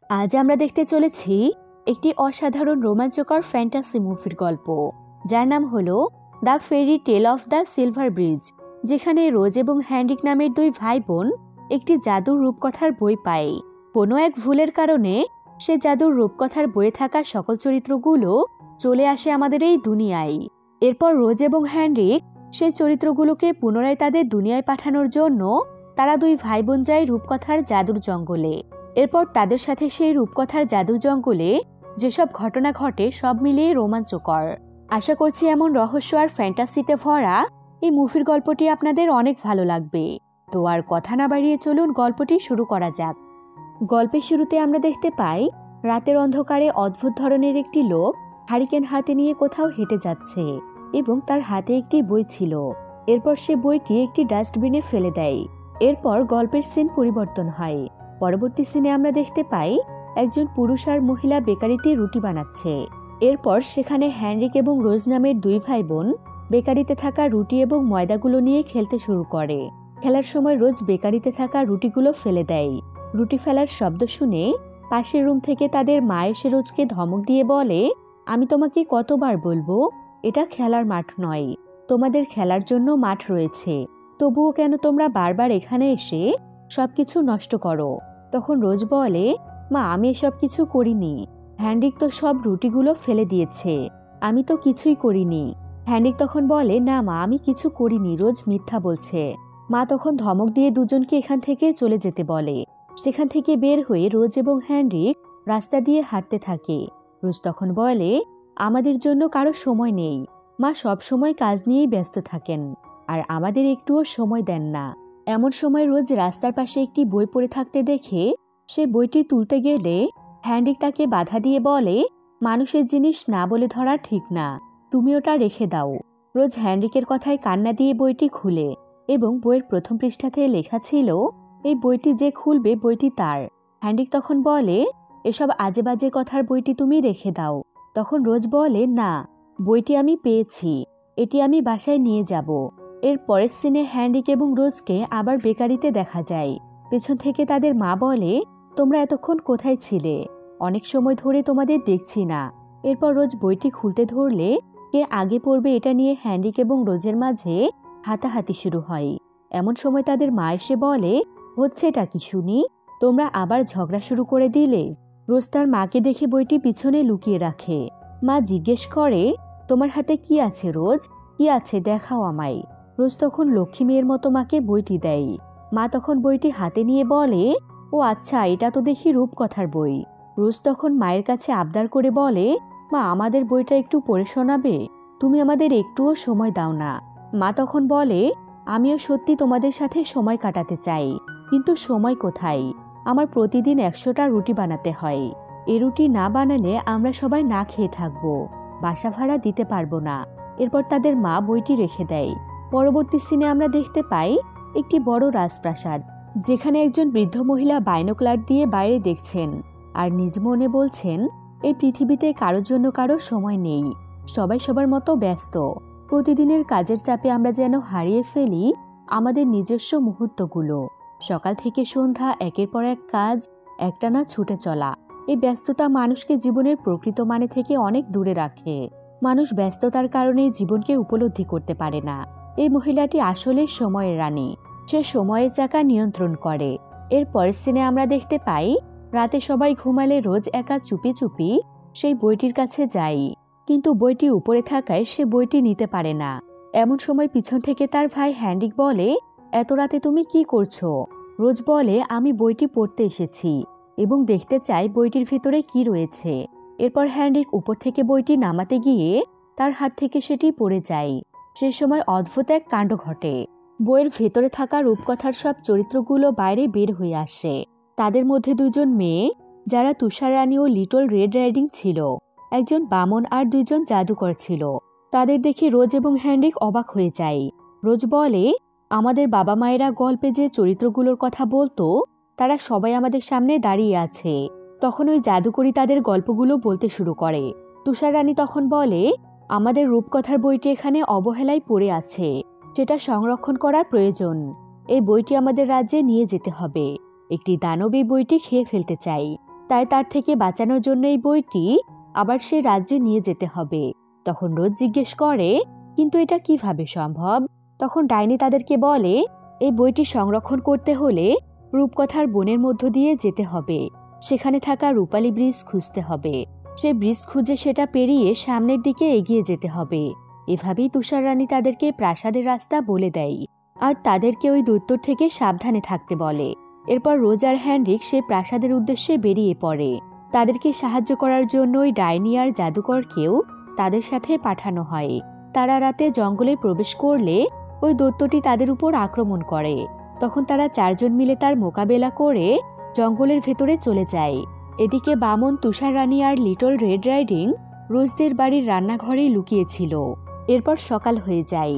আজ আমরা দেখতে চলেছি একটি অসাধারণ রোমাঞ্চকর ফ্যান্টাসি মুভির গল্প, যার নাম হলো the fairy tale of the silver bridge, যেখানে রোজ এবং হ্যান্ড্রিক নামের দুই ভাই বোন একটি জাদুর রূপকথার বই পায়। কোনো এক ভুলের কারণে সে জাদুর রূপকথার বইয়ে থাকা সকল চরিত্রগুলো চলে আসে আমাদের এই দুনিয়ায়। এরপর রোজ এবং হ্যান্ড্রিক সেই চরিত্রগুলোকে পুনরায় তাদের দুনিয়ায় পাঠানোর জন্য তারা দুই ভাই বোন যায় রূপকথার জাদুর জঙ্গলে। এরপর তাদের সাথে সেই রূপকথার জাদুর জঙ্গলে যেসব ঘটনা ঘটে সব মিলিয়ে রোমাঞ্চকর। আশা করছি এমন রহস্য আর ফ্যান্টাসিতে ভরা এই মুভির গল্পটি আপনাদের অনেক ভালো লাগবে। তো আর কথা না বাড়িয়ে চলুন গল্পটি শুরু করা যাক। গল্পের শুরুতে আমরা দেখতে পাই রাতের অন্ধকারে অদ্ভুত ধরনের একটি লোক হারিকেন হাতে নিয়ে কোথাও হেঁটে যাচ্ছে এবং তার হাতে একটি বই ছিল। এরপর সে বইটি একটি ডাস্টবিনে ফেলে দেয়। এরপর গল্পের সিন পরিবর্তন হয়। পরবর্তী সিনে আমরা দেখতে পাই একজন পুরুষ আর মহিলা বেকারিতে রুটি বানাচ্ছে। এরপর সেখানে হ্যান্ড্রিক এবং রোজ নামের দুই ভাই বোন বেকারিতে থাকা রুটি এবং ময়দাগুলো নিয়ে খেলতে শুরু করে। খেলার সময় রোজ বেকারিতে থাকা রুটিগুলো ফেলে দেয়। রুটি ফেলার শব্দ শুনে পাশের রুম থেকে তাদের মা এসে রোজকে ধমক দিয়ে বলে, আমি তোমাকে কতবার বলবো, এটা খেলার মাঠ নয়, তোমাদের খেলার জন্য মাঠ রয়েছে, তবুও কেন তোমরা বারবার এখানে এসে সবকিছু নষ্ট করো। তখন রোজ বলে, মা আমি এসব কিছু করিনি, হ্যান্ড্রিক তো সব রুটিগুলো ফেলে দিয়েছে, আমি তো কিছুই করিনি। হ্যান্ড্রিক তখন বলে, না মা আমি কিছু করিনি, রোজ মিথ্যা বলছে। মা তখন ধমক দিয়ে দুজনকে এখান থেকে চলে যেতে বলে। সেখান থেকে বের হয়ে রোজ এবং হ্যান্ড্রিক রাস্তা দিয়ে হাঁটতে থাকে। রোজ তখন বলে, আমাদের জন্য কারো সময় নেই, মা সব সময় কাজ নিয়েই ব্যস্ত থাকেন আর আমাদের একটুও সময় দেন না। এমন সময় রোজ রাস্তার পাশে একটি বই পড়ে থাকতে দেখে সে বইটি তুলতে গেলে হ্যান্ড্রিক তাকে বাধা দিয়ে বলে, মানুষের জিনিস না বলে ধরা ঠিক না, তুমি ওটা রেখে দাও। রোজ হ্যান্ড্রিকের কথায় কান্না দিয়ে বইটি খুলে এবং বইয়ের প্রথম পৃষ্ঠাতে লেখা ছিল, এই বইটি যে খুলবে বইটি তার। হ্যান্ড্রিক তখন বলে, এসব আজে বাজে কথার বইটি তুমি রেখে দাও। তখন রোজ বলে, না বইটি আমি পেয়েছি, এটি আমি বাসায় নিয়ে যাব। এর পরের সিনে হ্যান্ড্রিক এবং রোজকে আবার বেকারিতে দেখা যায়। পেছন থেকে তাদের মা বলে, তোমরা এতক্ষণ কোথায় ছিলে, অনেক সময় ধরে তোমাদের দেখছি না। এরপর রোজ বইটি খুলতে ধরলে কে আগে পড়বে এটা নিয়ে হ্যান্ড্রিক এবং রোজের মাঝে হাতাহাতি শুরু হয়। এমন সময় তাদের মা এসে বলে, হচ্ছেটা কি শুনি, তোমরা আবার ঝগড়া শুরু করে দিলে। রোজ তার মাকে দেখে বইটি পিছনে লুকিয়ে রাখে। মা জিজ্ঞেস করে, তোমার হাতে কি আছে রোজ, কি আছে দেখাও আমায়। রোজ তখন লক্ষ্মী মেয়ের মতো মাকে বইটি দেয়। মা তখন বইটি হাতে নিয়ে বলে, ও আচ্ছা এটা তো দেখি রূপকথার বই। রোজ তখন মায়ের কাছে আবদার করে বলে, মা আমাদের বইটা একটু পড়ে শোনাবে, তুমি আমাদের একটুও সময় দাও না। মা তখন বলে, আমিও সত্যি তোমাদের সাথে সময় কাটাতে চাই, কিন্তু সময় কোথায়, আমার প্রতিদিন 100টা রুটি বানাতে হয়, এ রুটি না বানালে আমরা সবাই না খেয়ে থাকবো, বাসা ভাড়া দিতে পারবো না। এরপর তাদের মা বইটি রেখে দেয়। পরবর্তী সিনে আমরা দেখতে পাই একটি বড় রাজপ্রাসাদ, যেখানে একজন বৃদ্ধ মহিলা বাইনোকুলার দিয়ে বাইরে দেখছেন আর নিজ মনে বলছেন, এই পৃথিবীতে কারোর জন্য কারো সময় নেই, সবাই সবার মতো ব্যস্ত। প্রতিদিনের কাজের চাপে আমরা যেন হারিয়ে ফেলি আমাদের নিজস্ব মুহূর্তগুলো। সকাল থেকে সন্ধ্যা একের পর এক কাজ, একটানা ছুটে চলা। এই ব্যস্ততা মানুষকে জীবনের প্রকৃত মানে থেকে অনেক দূরে রাখে। মানুষ ব্যস্ততার কারণে জীবনকে উপলব্ধি করতে পারে না। এই মহিলাটি আসলে সময়ের রানী, সে সময়ের চাকা নিয়ন্ত্রণ করে। এর পরের সিনে আমরা দেখতে পাই রাতে সবাই ঘুমালে রোজ একা চুপি চুপি সেই বইটির কাছে যাই, কিন্তু বইটি উপরে থাকায় সে বইটি নিতে পারে না। এমন সময় পিছন থেকে তার ভাই হ্যান্ড্রিক বলে, এত রাতে তুমি কি করছো? রোজ বলে, আমি বইটি পড়তে এসেছি এবং দেখতে চাই বইটির ভিতরে কি রয়েছে। এরপর হ্যান্ড্রিক উপর থেকে বইটি নামাতে গিয়ে তার হাত থেকে সেটি পড়ে যায়। সে সময় অদ্ভুত এক কাণ্ড ঘটে। বইয়ের ভেতরে থাকা রূপকথার সব চরিত্রগুলো বাইরে বের হয়ে আসে। তাদের মধ্যে দুজন মেয়ে, যারা তুষার রানী ও লিটল রেড রাইডিং ছিল, একজন বামন আর দুইজন জাদুকর ছিল। তাদের দেখে রোজ এবং হ্যান্ড্রিক অবাক হয়ে যায়। রোজ বলে, আমাদের বাবা মায়েরা গল্পে যে চরিত্রগুলোর কথা বলতো তারা সবাই আমাদের সামনে দাঁড়িয়ে আছে। তখন ওই জাদুকরি তাদের গল্পগুলো বলতে শুরু করে। তুষার রানী তখন বলে, আমাদের রূপকথার বইটি এখানে অবহেলায় পড়ে আছে, সেটা সংরক্ষণ করার প্রয়োজন। এই বইটি আমাদের রাজ্যে নিয়ে যেতে হবে। একটি দানব এই বইটি খেয়ে ফেলতে চাই। তাই তার থেকে বাঁচানোর জন্য এই বইটি আবার সে রাজ্যে নিয়ে যেতে হবে। তখন রোজ জিজ্ঞেস করে, কিন্তু এটা কিভাবে সম্ভব? তখন ডাইনি তাদেরকে বলে, এই বইটি সংরক্ষণ করতে হলে রূপকথার বনের মধ্য দিয়ে যেতে হবে। সেখানে থাকা রূপালী ব্রিজ খুঁজতে হবে। সে ব্রিজ খুঁজে সেটা পেরিয়ে সামনের দিকে এগিয়ে যেতে হবে। এভাবেই তুষার রানী তাদেরকে প্রাসাদের রাস্তা বলে দেয় আর তাদেরকে ওই দৈত্যর থেকে সাবধানে থাকতে বলে। এরপর রোজ আর হ্যানরিক সে প্রাসাদের উদ্দেশ্যে বেরিয়ে পড়ে। তাদেরকে সাহায্য করার জন্য ওই ডাইনি আর জাদুকরকেও তাদের সাথে পাঠানো হয়। তারা রাতে জঙ্গলে প্রবেশ করলে ওই দৈত্যটি তাদের উপর আক্রমণ করে। তখন তারা 4 জন মিলে তার মোকাবেলা করে জঙ্গলের ভেতরে চলে যায়। এদিকে বামন, তুষার রানী আর লিটল রেড রাইডিং রোজদের বাড়ির রান্নাঘরেই লুকিয়েছিল। এরপর সকাল হয়ে যায়।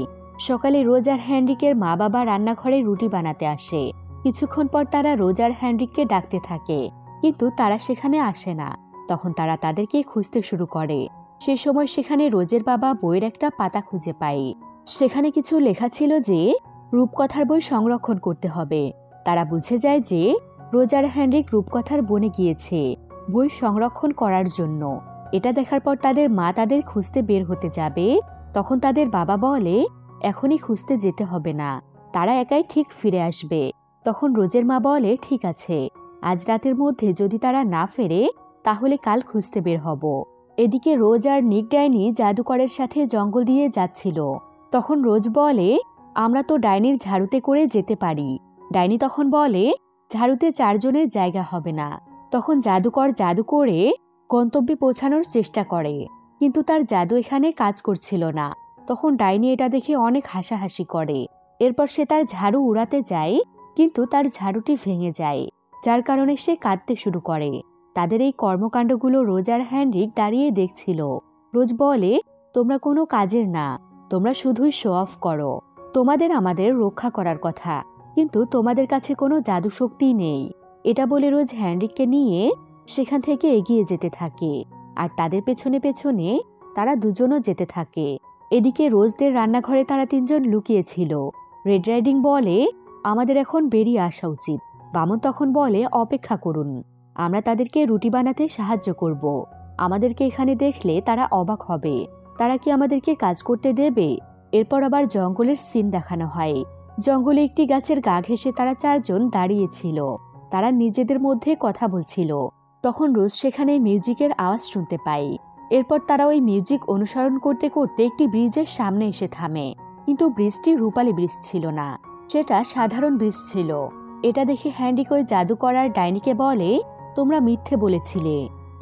সকালে রোজ আর হ্যানরিকের মা বাবা রান্নাঘরে রুটি বানাতে আসে। কিছুক্ষণ পর তারা রোজ আর হ্যানরিককে ডাকতে থাকে, কিন্তু তারা সেখানে আসে না। তখন তারা তাদেরকে খুঁজতে শুরু করে। সে সময় সেখানে রোজের বাবা বইয়ের একটা পাতা খুঁজে পায়। সেখানে কিছু লেখা ছিল যে রূপকথার বই সংরক্ষণ করতে হবে। তারা বুঝে যায় যে রোজ আর হ্যানরিক রূপকথার বনে গিয়েছে বই সংরক্ষণ করার জন্য। এটা দেখার পর তাদের মা তাদের খুঁজতে বের হতে যাবে। তখন তাদের বাবা বলে, এখনই খুঁজতে যেতে হবে না, তারা একাই ঠিক ফিরে আসবে। তখন রোজের মা বলে, ঠিক আছে, আজ রাতের মধ্যে যদি তারা না ফেরে তাহলে কাল খুঁজতে বের হব। এদিকে রোজ আর নিক ডাইনি জাদুকরের সাথে জঙ্গল দিয়ে যাচ্ছিল। তখন রোজ বলে, আমরা তো ডাইনির ঝাড়ুতে করে যেতে পারি। ডাইনি তখন বলে, ঝাড়ুতে 4 জনের জায়গা হবে না। তখন জাদুকর জাদু করে গন্তব্যে পৌঁছানোর চেষ্টা করে, কিন্তু তার জাদু এখানে কাজ করছিল না। তখন ডাইনি এটা দেখে অনেক হাসাহাসি করে। এরপর সে তার ঝাড়ু উড়াতে যায়, কিন্তু তার ঝাড়ুটি ভেঙে যায়, যার কারণে সে কাঁদতে শুরু করে। তাদের এই কর্মকাণ্ডগুলো রোজ আর হ্যানরিক দাঁড়িয়ে দেখছিল। রোজ বলে, তোমরা কোনো কাজের না, তোমরা শুধুই শো অফ করো। তোমাদের আমাদের রক্ষা করার কথা, কিন্তু তোমাদের কাছে কোনো জাদু শক্তি নেই। এটা বলে রোজ হ্যানরিককে নিয়ে সেখান থেকে এগিয়ে যেতে থাকে, আর তাদের পেছনে পেছনে তারা দুজনও যেতে থাকে। এদিকে রোজদের রান্নাঘরে তারা 3 জন লুকিয়েছিল। রেড রাইডিং বলে, আমাদের এখন বেরিয়ে আসা উচিত। বামন তখন বলে, অপেক্ষা করুন, আমরা তাদেরকে রুটি বানাতে সাহায্য করব। আমাদেরকে এখানে দেখলে তারা অবাক হবে, তারা কি আমাদেরকে কাজ করতে দেবে? এরপর আবার জঙ্গলের সিন দেখানো হয়। জঙ্গলে একটি গাছের গা ঘেঁষে তারা 4 জন দাঁড়িয়েছিল। তারা নিজেদের মধ্যে কথা বলছিল। তখন রোজ সেখানে মিউজিকের আওয়াজ শুনতে পায়। এরপর তারা ওই মিউজিক অনুসরণ করতে করতে একটি ব্রিজের সামনে এসে থামে, কিন্তু ব্রিজটি রূপালী ব্রিজ ছিল না, সেটা সাধারণ ব্রিজ ছিল। এটা দেখে হ্যানরিক ওই জাদু করার ডাইনিকে বলে, তোমরা মিথ্যে বলেছিলে,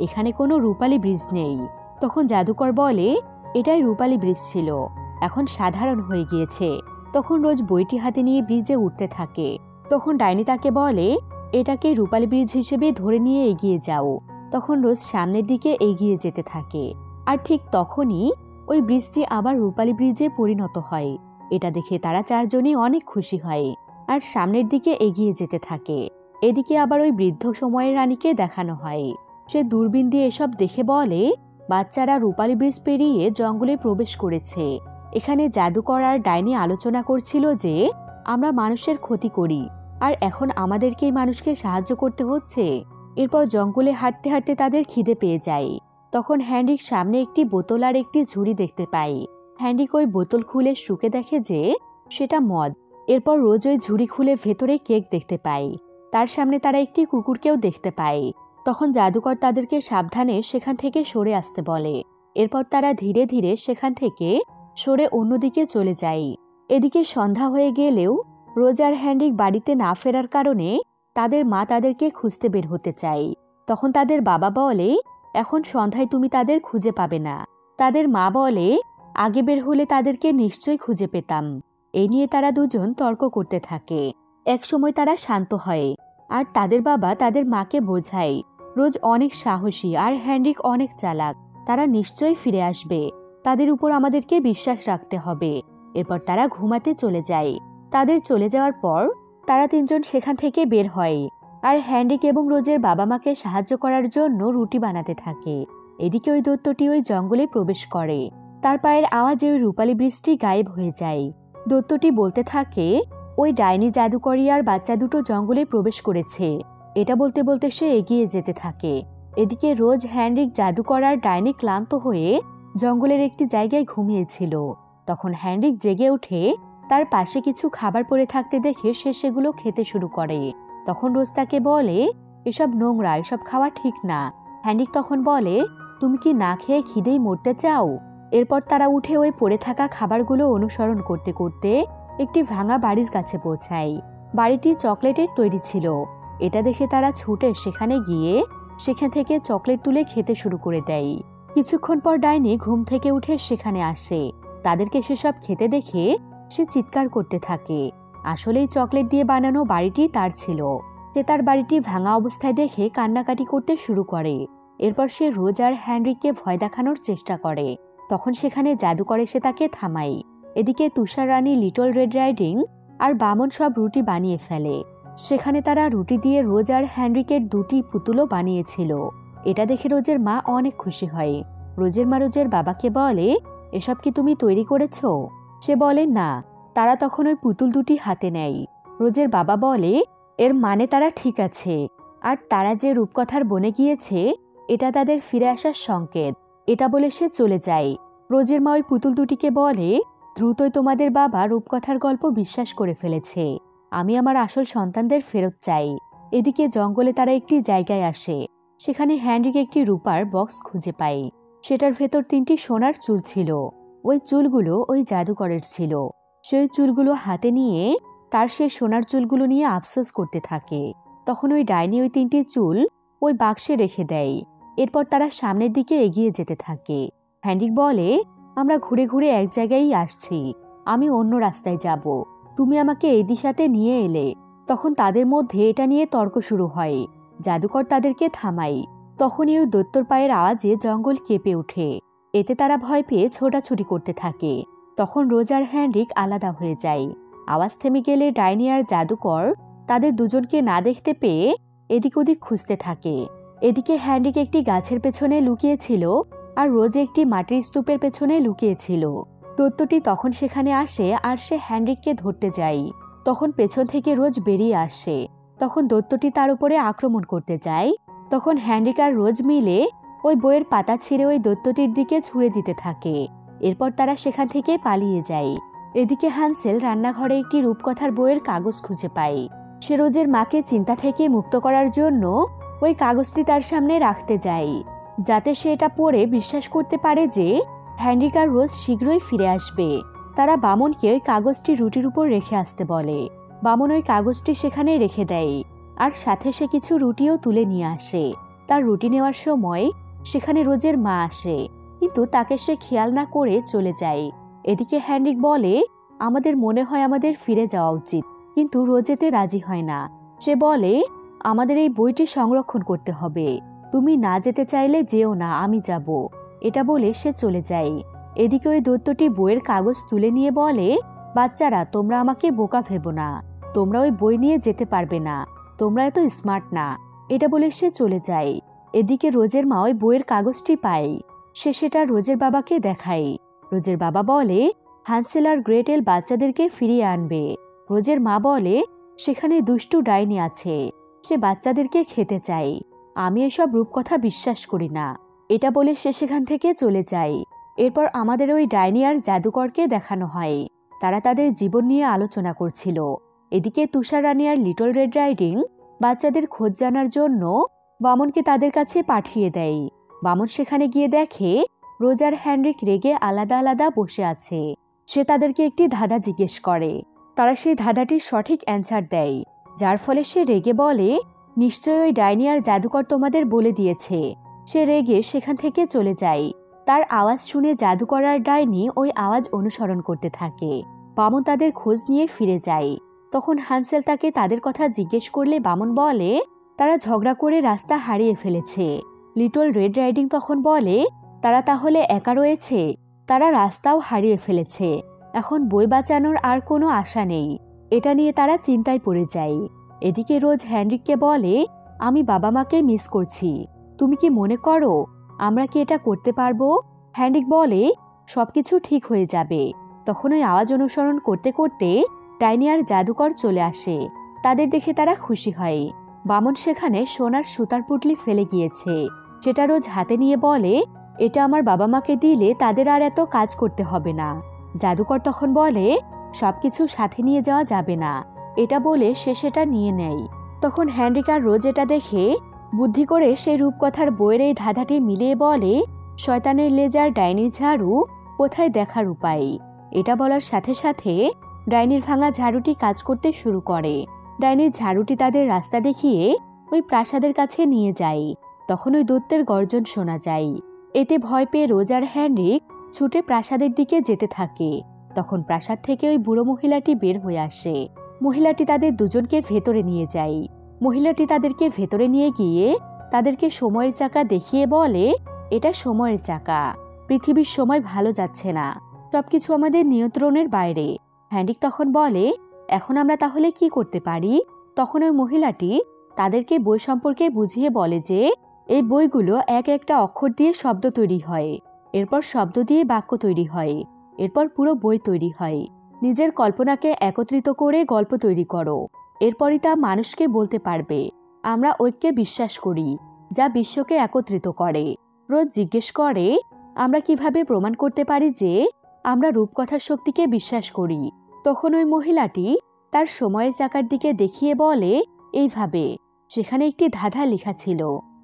এখানে কোনো রূপালী ব্রিজ নেই। তখন জাদুকর বলে, এটাই রূপালী ব্রিজ ছিল, এখন সাধারণ হয়ে গিয়েছে। তখন রোজ বইটি হাতে নিয়ে ব্রিজে উঠতে থাকে। তখন ডাইনি তাকে বলে, এটাকে রূপালী ব্রিজ হিসেবে ধরে নিয়ে এগিয়ে যাও। তখন রোজ সামনের দিকে এগিয়ে যেতে থাকে, আর ঠিক তখনই ওই ব্রিজটি আবার রূপালী ব্রিজে পরিণত হয়। এটা দেখে তারা 4 জনই অনেক খুশি হয় আর সামনের দিকে এগিয়ে যেতে থাকে। এদিকে আবার ওই বৃদ্ধ সময়ের রানীকে দেখানো হয়। সে দূরবীন দিয়ে এসব দেখে বলে, বাচ্চারা রূপালী ব্রিজ পেরিয়ে জঙ্গলে প্রবেশ করেছে। এখানে জাদুকর আর ডাইনি আলোচনা করছিল যে আমরা মানুষের ক্ষতি করি, আর এখন আমাদেরকেই মানুষকে সাহায্য করতে হচ্ছে। এরপর জঙ্গলে হাঁটতে হাঁটতে তাদের খিদে পেয়ে যায়। তখন হ্যানরিক সামনে একটি বোতল আর একটি ঝুড়ি দেখতে পায়। হ্যানরিক ওই বোতল খুলে শুকে দেখে যে সেটা মদ। এরপর রোজ ওই ঝুড়ি খুলে ভেতরে কেক দেখতে পায়। তার সামনে তারা একটি কুকুরকেও দেখতে পায়। তখন জাদুকর তাদেরকে সাবধানে সেখান থেকে সরে আসতে বলে। এরপর তারা ধীরে ধীরে সেখান থেকে সরে অন্যদিকে চলে যায়। এদিকে সন্ধ্যা হয়ে গেলেও রোজ আর হ্যানরিক বাড়িতে না ফেরার কারণে তাদের মা তাদেরকে খুঁজতে বের হতে চায়। তখন তাদের বাবা বলে, এখন সন্ধ্যায় তুমি তাদের খুঁজে পাবে না। তাদের মা বলে, আগে বের হলে তাদেরকে নিশ্চয়ই খুঁজে পেতাম। এই নিয়ে তারা দুজন তর্ক করতে থাকে। একসময় তারা শান্ত হয়, আর তাদের বাবা তাদের মাকে বোঝায়, রোজ অনেক সাহসী আর হ্যানরিক অনেক চালাক, তারা নিশ্চয়ই ফিরে আসবে, তাদের উপর আমাদেরকে বিশ্বাস রাখতে হবে। এরপর তারা ঘুমাতে চলে যায়। তাদের চলে যাওয়ার পর তারা 3 জন সেখান থেকে বের হয়, আর হ্যানরিক এবং রোজের বাবা মাকে সাহায্য করার জন্য রুটি বানাতে থাকে। এদিকে ওই দৈত্যটি ওই জঙ্গলে প্রবেশ করে। তার পায়ের আওয়াজে ওই রূপালী ব্রিজটি গায়েব হয়ে যায়। দৈত্যটি বলতে থাকে, ওই ডাইনি জাদুকরি আর বাচ্চা দুটো জঙ্গলে প্রবেশ করেছে, এটা বলতে বলতে সে এগিয়ে যেতে থাকে। এদিকে রোজ, হ্যানরিক, জাদুকর আর ডাইনি ক্লান্ত হয়ে জঙ্গলের একটি জায়গায় ঘুমিয়েছিল। তখন হ্যানরিক জেগে উঠে তার পাশে কিছু খাবার পড়ে থাকতে দেখে সে সেগুলো খেতে শুরু করে। তখন রোজ তাকে বলে, এসব নোংরা, এসব খাওয়া ঠিক না। হ্যানরিক তখন বলে, তুমি কি না খেয়ে খিদেই মরতে চাও? এরপর তারা উঠে ওই পড়ে থাকা খাবারগুলো অনুসরণ করতে করতে একটি ভাঙা বাড়ির কাছে পৌঁছায়। বাড়িটি চকলেটের তৈরি ছিল। এটা দেখে তারা ছুটে সেখানে গিয়ে সেখান থেকে চকলেট তুলে খেতে শুরু করে দেয়। কিছুক্ষণ পর ডাইনি ঘুম থেকে উঠে সেখানে আসে। তাদেরকে সেসব খেতে দেখে সে চিৎকার করতে থাকে। আসলেই চকলেট দিয়ে বানানো বাড়িটি তার ছিল। সে তার বাড়িটি ভাঙা অবস্থায় দেখে কান্নাকাটি করতে শুরু করে। এরপর সে রোজ আর হ্যানরিককে ভয় দেখানোর চেষ্টা করে। তখন সেখানে জাদুকর এসে তাকে থামায়। এদিকে তুষার রানী, লিটল রেড রাইডিং আর বামন সব রুটি বানিয়ে ফেলে। সেখানে তারা রুটি দিয়ে রোজ আর হ্যানরিকের দুটি পুতুলও বানিয়েছিল। এটা দেখে রোজের মা অনেক খুশি হয়। রোজের মা রোজের বাবাকে বলে, এসব কি তুমি তৈরি করেছ? সে বলে না। তারা তখন ওই পুতুল দুটি হাতে নেয়। রোজের বাবা বলে, এর মানে তারা ঠিক আছে, আর তারা যে রূপকথার বনে গিয়েছে এটা তাদের ফিরে আসার সংকেত। এটা বলে সে চলে যায়। রোজের মা ওই পুতুল দুটিকে বলে, দ্রুতই তোমাদের বাবা রূপকথার গল্প বিশ্বাস করে ফেলেছে। আমি আমার আসল সন্তানদের ফেরত চাই। এদিকে জঙ্গলে তারা একটি জায়গায় আসে। সেখানে হ্যানরিক একটি রূপার বক্স খুঁজে পায়। সেটার ভেতর 3টি সোনার চুল ছিল। ওই চুলগুলো ওই জাদুকরের ছিল। সেই চুলগুলো হাতে নিয়ে তার সেই সোনার চুলগুলো নিয়ে আফসোস করতে থাকে। তখন ওই ডাইনি ওই 3টি চুল ওই বাক্সে রেখে দেয়। এরপর তারা সামনের দিকে এগিয়ে যেতে থাকে। হ্যানরিক বলে, আমরা ঘুরে ঘুরে এক জায়গায় আসছি, আমি অন্য রাস্তায় যাব। তুমি আমাকে এই দিশাতে নিয়ে এলে। তখন তাদের মধ্যে এটা নিয়ে তর্ক শুরু হয়। জাদুকর তাদেরকে থামায়। তখনই ওই দৈত্যর পায়ের আওয়াজে জঙ্গল কেঁপে ওঠে। এতে তারা ভয় পেয়ে ছোটাছুটি করতে থাকে। তখন রোজ আর হ্যানরিক আলাদা হয়ে যায়। আওয়াজ থেমে গেলে ডাইনি আর জাদুকর তাদের দুজনকে না দেখতে পেয়ে এদিক ওদিক খুঁজতে থাকে। এদিকে হ্যানরিক একটি গাছের পেছনে লুকিয়েছিল আর রোজ একটি মাটির স্তূপের পেছনে লুকিয়েছিল। দৈত্যটি তখন সেখানে আসে আর সে হ্যানরিককে ধরতে যায়। তখন পেছন থেকে রোজ বেরিয়ে আসে। তখন দৈত্যটি তার উপরে আক্রমণ করতে যায়। তখন হ্যানরিক আর রোজ মিলে ওই বইয়ের পাতা ছিঁড়ে ওই দৈত্যটির দিকে ছুঁড়ে দিতে থাকে। এরপর তারা সেখান থেকে পালিয়ে যায়। এদিকে হানসেল রান্নাঘরে একটি রূপকথার বইয়ের কাগজ খুঁজে পায়। সে রোজের মাকে চিন্তা থেকে মুক্ত করার জন্য ওই কাগজটি তার সামনে রাখতে যায়, যাতে সে এটা পড়ে বিশ্বাস করতে পারে যে হ্যানরিক আর রোজ শীঘ্রই ফিরে আসবে। তারা বামনকে ওই কাগজটি রুটির উপর রেখে আসতে বলে। বামন ওই কাগজটি সেখানে রেখে দেয় আর সাথে সে কিছু রুটিও তুলে নিয়ে আসে। তার রুটি নেওয়ার সময় সেখানে রোজের মা আসে, কিন্তু তাকে সে খেয়াল না করে চলে যায়। এদিকে হ্যানরিক বলে, আমাদের মনে হয় আমাদের ফিরে যাওয়া উচিত, কিন্তু রোজেতে রাজি হয় না। সে বলে, আমাদের এই বইটি সংরক্ষণ করতে হবে। তুমি না যেতে চাইলে যেও না, আমি যাব। এটা বলে সে চলে যায়। এদিকে ওই দৈত্যটি বইয়ের কাগজ তুলে নিয়ে বলে, বাচ্চারা, তোমরা আমাকে বোকা ভেবো না। তোমরা ওই বই নিয়ে যেতে পারবে না। তোমরা এত স্মার্ট না। এটা বলে সে চলে যায়। এদিকে রোজের মা ওই বইয়ের কাগজটি পায়। সে সেটা রোজের বাবাকে দেখায়। রোজের বাবা বলে, হানসেল আর গ্রেটেল বাচ্চাদেরকে ফিরিয়ে আনবে। রোজের মা বলে, সেখানে দুষ্টু ডাইনি আছে, সে বাচ্চাদেরকে খেতে চায়। আমি এসব রূপকথা বিশ্বাস করি না। এটা বলে সে সেখান থেকে চলে যায়। এরপর আমাদের ওই ডাইনি আর জাদুকরকে দেখানো হয়। তারা তাদের জীবন নিয়ে আলোচনা করছিল। এদিকে তুষার রানী আর লিটল রেড রাইডিং বাচ্চাদের খোঁজ জানার জন্য বামনকে তাদের কাছে পাঠিয়ে দেয়। বামন সেখানে গিয়ে দেখে রোজ আর হ্যানরিক রেগে আলাদা আলাদা বসে আছে। সে তাদেরকে একটি ধাঁধা জিজ্ঞেস করে। তারা সেই ধাঁধাটির সঠিক অ্যান্সার দেয়, যার ফলে সে রেগে বলে, নিশ্চয়ই ওই ডাইনি আর জাদুকর তোমাদের বলে দিয়েছে। সে রেগে সেখান থেকে চলে যায়। তার আওয়াজ শুনে জাদুকর আর ডাইনি ওই আওয়াজ অনুসরণ করতে থাকে। বামন তাদের খোঁজ নিয়ে ফিরে যায়। তখন হানসেল তাকে তাদের কথা জিজ্ঞেস করলে বামন বলে, তারা ঝগড়া করে রাস্তা হারিয়ে ফেলেছে। লিটল রেড রাইডিং তখন বলে, তারা তাহলে একা রয়েছে, তারা রাস্তাও হারিয়ে ফেলেছে। এখন বই বাঁচানোর আর কোনো আশা নেই। এটা নিয়ে তারা চিন্তায় পড়ে যায়। এদিকে রোজ হ্যানরিককে বলে, আমি বাবা মাকে মিস করছি। তুমি কি মনে করো আমরা কি এটা করতে পারবো? হ্যানরিক বলে, সবকিছু ঠিক হয়ে যাবে। তখন ওই আওয়াজ অনুসরণ করতে করতে ডাইনি আর জাদুকর চলে আসে। তাদের দেখে তারা খুশি হয়। বামন সেখানে সোনার সুতার পুটলি ফেলে গিয়েছে। সেটা রোজ হাতে নিয়ে বলে, এটা আমার বাবা মাকে দিলে তাদের আর এত কাজ করতে হবে না। জাদুকর তখন বলে, সবকিছু সাথে নিয়ে যাওয়া যাবে না। এটা বলে সে সেটা নিয়ে নেয়। তখন হেনরিক আর রোজ এটা দেখে বুদ্ধি করে সেই রূপকথার বইয়ের এই ধাঁধাটি মিলিয়ে বলে, শয়তানের লেজার ডাইনির ঝাড়ু কোথায় দেখার উপায়। এটা বলার সাথে সাথে ডাইনির ভাঙা ঝাড়ুটি কাজ করতে শুরু করে। ডাইনির ঝাড়ুটি তাদের রাস্তা দেখিয়ে ওই প্রাসাদের কাছে নিয়ে যায়। তখন ওই দৈত্যের গর্জন শোনা যায়। এতে ভয় পেয়ে রোজ আর হেনরিক ছুটে প্রাসাদের দিকে যেতে থাকে। তখন প্রাসাদ থেকে ওই বুড়ো মহিলাটি বের হয়ে আসে। মহিলাটি তাদের দুজনকে ভেতরে নিয়ে যায়। মহিলাটি তাদেরকে ভেতরে নিয়ে গিয়ে তাদেরকে সময়ের চাকা দেখিয়ে বলে, এটা সময়ের চাকা। পৃথিবীর সময় ভালো যাচ্ছে না, সবকিছু আমাদের নিয়ন্ত্রণের বাইরে। হেনরিক তখন বলে, এখন আমরা তাহলে কি করতে পারি? তখন ওই মহিলাটি তাদেরকে বই সম্পর্কে বুঝিয়ে বলে যে এই বইগুলো এক একটা অক্ষর দিয়ে শব্দ তৈরি হয়, এরপর শব্দ দিয়ে বাক্য তৈরি হয়, এরপর পুরো বই তৈরি হয়। নিজের কল্পনাকে একত্রিত করে গল্প তৈরি করো, এরপরই তা মানুষকে বলতে পারবে। আমরা ঐক্যে বিশ্বাস করি, যা বিশ্বকে একত্রিত করে। রোজ জিজ্ঞেস করে, আমরা কিভাবে প্রমাণ করতে পারি যে আমরা রূপকথার শক্তিকে বিশ্বাস করি? তখন ওই মহিলাটি তার সময়ের চাকার দিকে দেখিয়ে বলে, এইভাবে। সেখানে একটি ধাঁধা লেখা ছিল।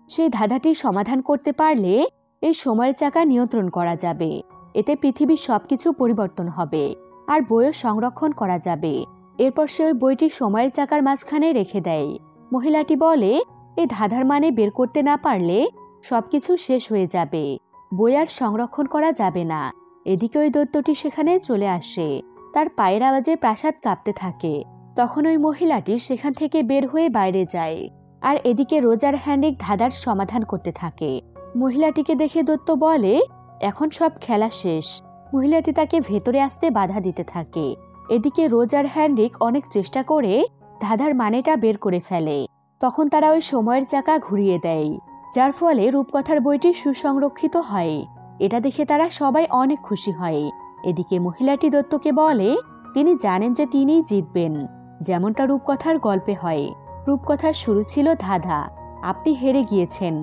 সেই ধাঁধাটির সমাধান করতে পারলে এই সময়ের চাকা নিয়ন্ত্রণ করা যাবে। এতে পৃথিবীর সবকিছু পরিবর্তন হবে, আর বইও সংরক্ষণ করা যাবে। এরপর সে ওই বইটি সময়ের চাকার মাঝখানে রেখে দেয়। মহিলাটি বলে, এই ধাঁধার মানে বের করতে না পারলে সবকিছু শেষ হয়ে যাবে, বই আর সংরক্ষণ করা যাবে না। এদিকে ওই দৈত্যটি সেখানে চলে আসে। তার পায়ের আওয়াজে প্রাসাদ কাঁপতে থাকে। তখন ওই মহিলাটি সেখান থেকে বের হয়ে বাইরে যায়। আর এদিকে রোজ আর হেনরিক ধাঁধার সমাধান করতে থাকে। মহিলাটিকে দেখে দৈত্য বলে, এখন সব খেলা শেষ। মহিলাটি তাকে ভেতরে আসতে বাধা দিতে থাকে। এদিকে রোজ আর হেনরিক অনেক চেষ্টা করে ধাঁধার মানেটা বের করে ফেলে। তখন তারা ওই সময়ের চাকা ঘুরিয়ে দেয়, যার ফলে রূপকথার বইটি সুসংরক্ষিত হয়। এটা দেখে তারা সবাই অনেক খুশি হয়। এদিকে মহিলাটি দৈত্যকে বলে, তিনি জানেন যে তিনিই জিতবেন, যেমনটা রূপকথার গল্পে হয়। রূপকথার শুরু ছিল ধাঁধা, আপনি হেরে গিয়েছেন।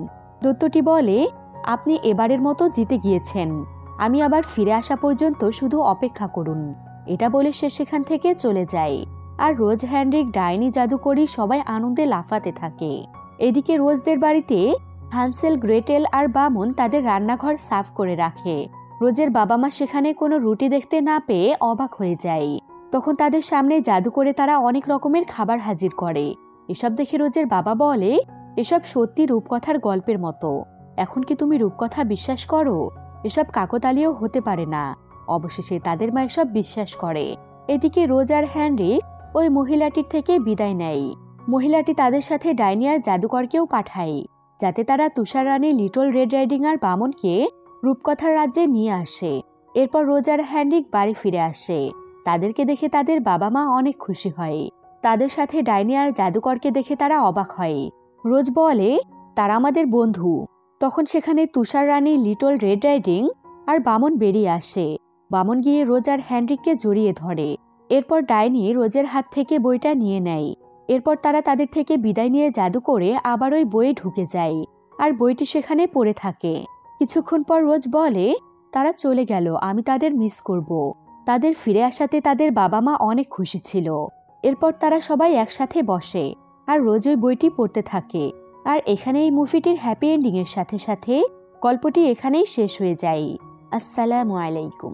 দৈত্যটি বলে, আপনি এবারের মতো জিতে গিয়েছেন, আমি আবার ফিরে আসা পর্যন্ত শুধু অপেক্ষা করুন। এটা বলে সে সেখান থেকে চলে যায়। আর রোজ, হেনরিক, ডাইনি, জাদুকরি সবাই আনন্দে লাফাতে থাকে। এদিকে রোজদের বাড়িতে হান্সেল, গ্রেটেল আর বামন তাদের রান্নাঘর সাফ করে রাখে। রোজের বাবা মা সেখানে কোনো রুটি দেখতে না পেয়ে অবাক হয়ে যায়। তখন তাদের সামনে জাদু করে তারা অনেক রকমের খাবার হাজির করে। এসব দেখে রোজের বাবা বলে, এসব সত্যি রূপকথার গল্পের মতো। এখন কি তুমি রূপকথা বিশ্বাস করো? এসব কাকতালীয় হতে পারে না। অবশেষে তাদের মা এসব বিশ্বাস করে। এদিকে রোজ আর হেনরিক ওই মহিলাটির থেকে বিদায় নেয়। মহিলাটি তাদের সাথে ডাইনি আর জাদুকরকেও পাঠায়, যাতে তারা তুষার রানী, লিটল রেড রাইডিং আর বামনকে রূপকথার রাজ্যে নিয়ে আসে। এরপর রোজ আর হেনরিক বাড়ি ফিরে আসে। তাদেরকে দেখে তাদের বাবা মা অনেক খুশি হয়। তাদের সাথে ডাইনি আর জাদুকরকে দেখে তারা অবাক হয়। রোজ বলে, তারা আমাদের বন্ধু। তখন সেখানে তুষার রানী, লিটল রেড রাইডিং আর বামন বেরিয়ে আসে। বামন গিয়ে রোজ আর হেনরিককে জড়িয়ে ধরে। এরপর ডাইনি রোজের হাত থেকে বইটা নিয়ে নেয়। এরপর তারা তাদের থেকে বিদায় নিয়ে জাদু করে আবার ওই বইয়ে ঢুকে যায়, আর বইটি সেখানে পড়ে থাকে। কিছুক্ষণ পর রোজ বলে, তারা চলে গেল, আমি তাদের মিস করব। তাদের ফিরে আসাতে তাদের বাবা মা অনেক খুশি ছিল। এরপর তারা সবাই একসাথে বসে আর রোজ ওই বইটি পড়তে থাকে। আর এখানে এই মুভিটির হ্যাপি এন্ডিং এর সাথে সাথে গল্পটি এখানেই শেষ হয়ে যায়। আসসালামু আলাইকুম।